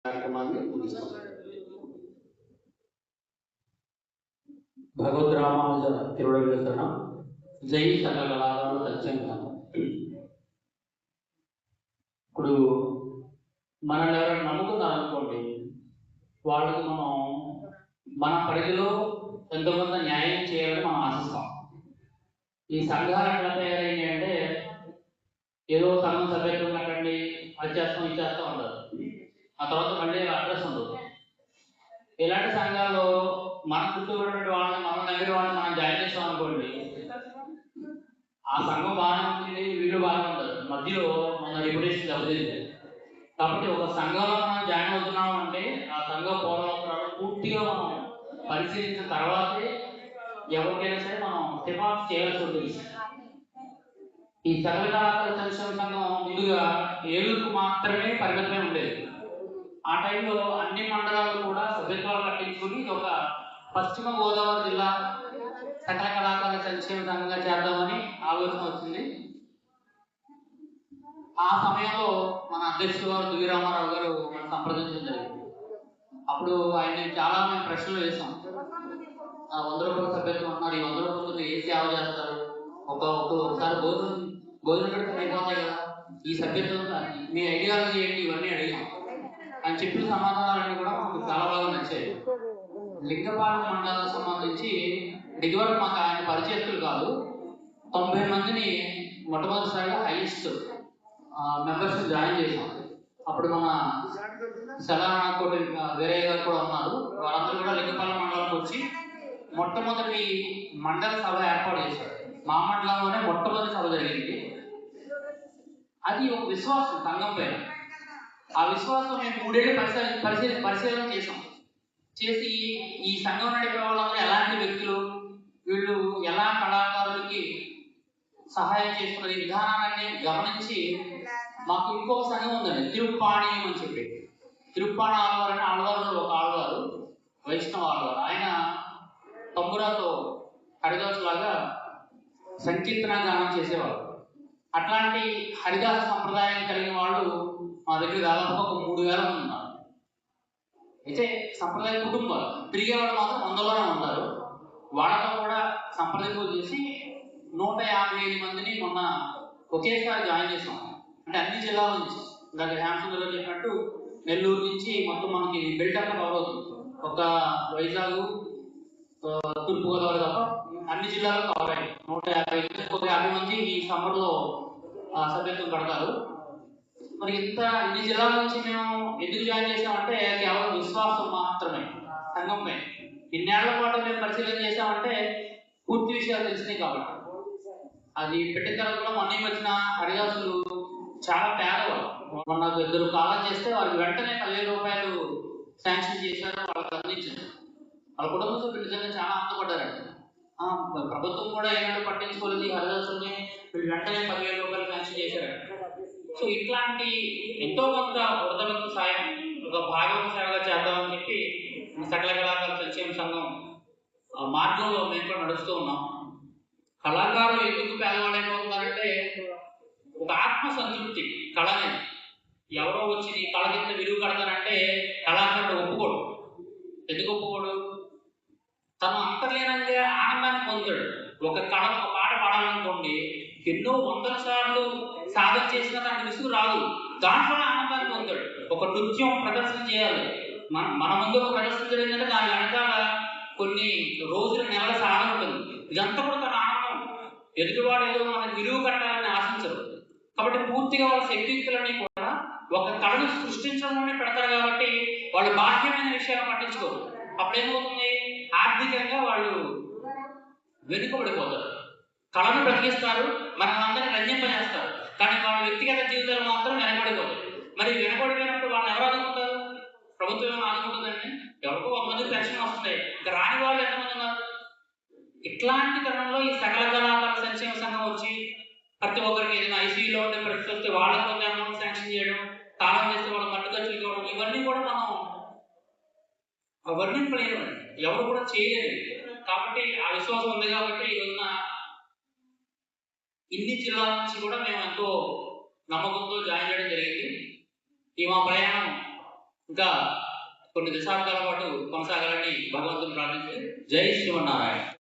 కార్యక్రమాన్ని ముగిస్తాం. భగవద్ రామానుజ తిరువడిగల శరణం. జై సకల కళాకారులు సత్యం. ఇప్పుడు మనల్ని ఎవరైనా నమ్ముకున్నారనుకోండి, వాళ్ళకి మనం మన పరిధిలో ఎంతోకొంత న్యాయం చేయాలని మనం ఆశిస్తాం. ఈ సంఘాలు ఎట్లా తయారైంది అంటే, ఏదో సంఘం సభ్యత్వం కట్టండి, అది చేస్తాం ఇది చేస్తాం ఉంటారు, ఆ తర్వాత మళ్ళీ అడ్రస్ ఉండదు. ఇలాంటి సంఘాల్లో మన చుట్టూ ఉన్నటువంటి వాళ్ళని, మన దగ్గర వాళ్ళని మనం జాయిన్ చేస్తాం అనుకోండి, ఆ సంఘం బాగానే ఉంటుంది, వీళ్ళు బాగానే ఉంటారు, మధ్యలో మన రెప్యుటేషన్ దెబ్బతింది. కాబట్టి ఒక సంఘంలో మనం జాయిన్ అవుతున్నాం అంటే ఆ సంఘం పూర్వపరాలు పూర్తిగా మనం పరిశీలించిన తర్వాతే ఎవరికైనా సరే మనం సిఫార్సు చేయాల్సి ఉంటుంది. ఈ సకల కళాకారుల సంక్షేమ సంఘం ముందుగా ఏలూరుకు మాత్రమే పరిమితమై ఉండేది. ఆ టైంలో అన్ని మండలాలు కూడా సభ్యత్వాలు కట్టించుకుని ఒక పశ్చిమ గోదావరి జిల్లా సకల కళాకారుల సంక్షేమ సంఘంగా చేద్దామని ఆలోచన వచ్చింది. ఆ సమయంలో మన అధ్యక్షుడు గారు దువ్వి రామారావు గారు మనం సంప్రదించడం జరిగింది. అప్పుడు ఆయన చాలా మేము ప్రశ్నలు వేసాం. 100 రూపాయల సభ్యత్వం అన్నారు, ఈ 100 రూపాయలు ఏ సేవ చేస్తారు, ఒకసారి భోజనం పెడితే అయిపోతాయి కదా, ఈ సభ్యత్వం మీ ఐడియాలజీ ఏంటి, ఇవన్నీ అడిగాం. ఆయన చెప్పిన సమాధానాలన్నీ కూడా మాకు చాలా బాగా నచ్చాయి. లింగపాలెం మండలానికి సంబంధించి ఇదివరకు మాకు ఆయన పరిచయస్తులు కాదు, 90 మందిని మొట్టమొదటిసారిగా హైయెస్ట్ మెంబర్స్ జాయిన్ చేసాం. అప్పుడు మన సలానాకోటి వేరే గారు కూడా ఉన్నారు, వాళ్ళందరూ కూడా లింగపాలెం మండలానికి వచ్చి మొట్టమొదటి మండల సభ ఏర్పాటు చేశారు. మా మండలంలోనే మొట్టమొదటి సభ జరిగింది. అది ఒక విశ్వాసం సంఘం పైన. ఆ విశ్వాసం మేము 3 ఏళ్ళు పరిశీలన చేసాం. చేసి ఈ సంఘం నడిపే వాళ్ళందరూ ఎలాంటి వ్యక్తులు, వీళ్ళు ఎలా కళాకారులకి సహాయం చేసుకునే విధానాన్ని గమనించి మాకు ఇంకొక సంఘం ఉందండి, తిరుప్పాణి అని చెప్పి. తిరుప్పాణి ఆళ్వారు అని ఆళ్వారులో ఒక ఆళ్వారు, వైష్ణవ ఆళ్వారు. ఆయన తంబురాతో హరిదాసు లాగా సంకీర్తన గానం చేసేవారు. అట్లాంటి హరిదాస సంప్రదాయం కలిగిన వాళ్ళు మా దగ్గర దాదాపు ఒక 3000 మంది ఉన్నారు. అయితే సంప్రదాయ కుటుంబాలు తిరిగేవాళ్ళు మాత్రం 100లోనే ఉంటారు. వాళ్ళతో కూడా సంప్రదింపులు చేసి 155 మందిని మొన్న ఒకేసారి జాయిన్ చేసాం. అంటే అన్ని జిల్లాల నుంచి, ఇందాక హేమసుందర్ గారు చెప్పినట్టు నెల్లూరు నుంచి మొత్తం మనకి బిల్టప్ కవర్ అవుతుంది. ఒక వైజాగ్, తూర్పుగోదావరి తప్ప అన్ని జిల్లాలు కవర్ అయ్యాయి. 150 మంది ఈ సమ్మర్లో సభ్యత్వం కడతారు. మరి ఇన్ని జిల్లాల నుంచి మేము ఎందుకు జాయిన్ చేసామంటే కేవలం విశ్వాసం మాత్రమే సంఘంపై. ఇన్నేళ్ల పాటు మేము పరిశీలన చేసామంటే పూర్తి విషయాలు తెలిసినాయి కాబట్టి. అది పెట్టిన తర్వాత మొన్న వచ్చిన హరిదాసులు చాలా పేదవాళ్ళు. మొన్న 2 కాలం చేస్తే వారికి వెంటనే 10,000 రూపాయలు శాంక్షన్ చేశారు, వాళ్ళకి అందించారు. వాళ్ళ కుటుంబ సభ్యులు నిజంగా చాలా ఆనందపడ్డారండి. ప్రభుత్వం కూడా ఏనాడు పట్టించుకోలేదు హరిదాసుల్ని, వీళ్ళు వెంటనే 10,000 రూపాయలు శాంక్షన్ చేశారండి. సో ఇట్లాంటి ఎంతో కొంత వృద్ధులకు సాయం ఒక భాగవ సేవగా చేద్దామని చెప్పి సకల కళాకారుల సంక్షేమ సంఘం మార్గంలో మేము కూడా నడుస్తూ ఉన్నాం. కళాకారులు ఎందుకు పేదవాళ్ళైపోతున్నారంటే ఒక ఆత్మ సంతృప్తి. కళనే ఎవరో వచ్చి నీ కళ కింద విలువ కడతారంటే కళాకారుడు ఒప్పుకోడు. ఎందుకు ఒప్పుకోడు? తను అంతర్లీనంగా ఆనందాన్ని పొందాడు. ఒక పాట పాడాలనుకోండి, ఎన్నో 100 సార్లు సాధన చేసినా తనకు విసుగు రాదు, దాంట్లో ఆనందాన్ని పొందాడు. ఒక నృత్యం ప్రదర్శన చేయాలి, మన ముందు ఒక ప్రదర్శన జరిగిందంటే దాని వెనకాల కొన్ని రోజుల నెలల సాధన ఉంటుంది. ఇదంతా కూడా తన ఆనందం. ఎదుటివాడు ఏదో మనకు విలువ కట్టాలని ఆశించరు. కాబట్టి పూర్తిగా వాళ్ళ శక్తియుక్తులన్నీ కూడా ఒక కళను సృష్టించడంలోనే పెడతారు. కాబట్టి వాళ్ళు బాహ్యమైన విషయాలు పట్టించుకోరు. అప్పుడేమవుతుంది, ఆర్థికంగా వాళ్ళు వెనుకబడిపోతారు. కళను బ్రతికిస్తారు, మనల్ని రంజింపజేస్తారు, కానీ వాళ్ళ వ్యక్తిగత జీవితాలు మాత్రం వెనకబడిపోతాయి. మరి వెనకబడిపోయినప్పుడు వాళ్ళు ఎవరు ఆదుకుంటారు? ప్రభుత్వం ఆదుకుంటుందండి. ఎవరికో 100 మంది పెన్షన్ వస్తాయి, ఇంకా రాని వాళ్ళు ఎంతమంది ఉన్నారు? ఇట్లాంటి తరుణంలో ఈ సకల కళాకారుల సంక్షేమ సంఘం వచ్చి ప్రతి ఒక్కరికి ఏదైనా ఐసీయూలో ఉండే పరిస్థితి వస్తే వాళ్ళకి కొంత అమౌంట్ శాంక్షన్ చేయడం, తాళం చేస్తే వాళ్ళు మట్టు ఖర్చులు ఇవ్వడం, ఇవన్నీ కూడా మనం వర్ణింపలేమండి, ఎవరు కూడా చేయలేదు. కాబట్టి ఆ విశ్వాసం ఉంది కాబట్టి ఈ రోజున ఇన్ని జిల్లాల నుంచి కూడా మేము ఎంతో నమ్మకంతో జాయిన్ చేయడం జరిగింది. ఈ మా ప్రయాణం ఇంకా కొన్ని దశాబ్దాల పాటు కొనసాగాలని భగవంతుని ప్రార్థించి జై శ్రీమన్నారాయణ.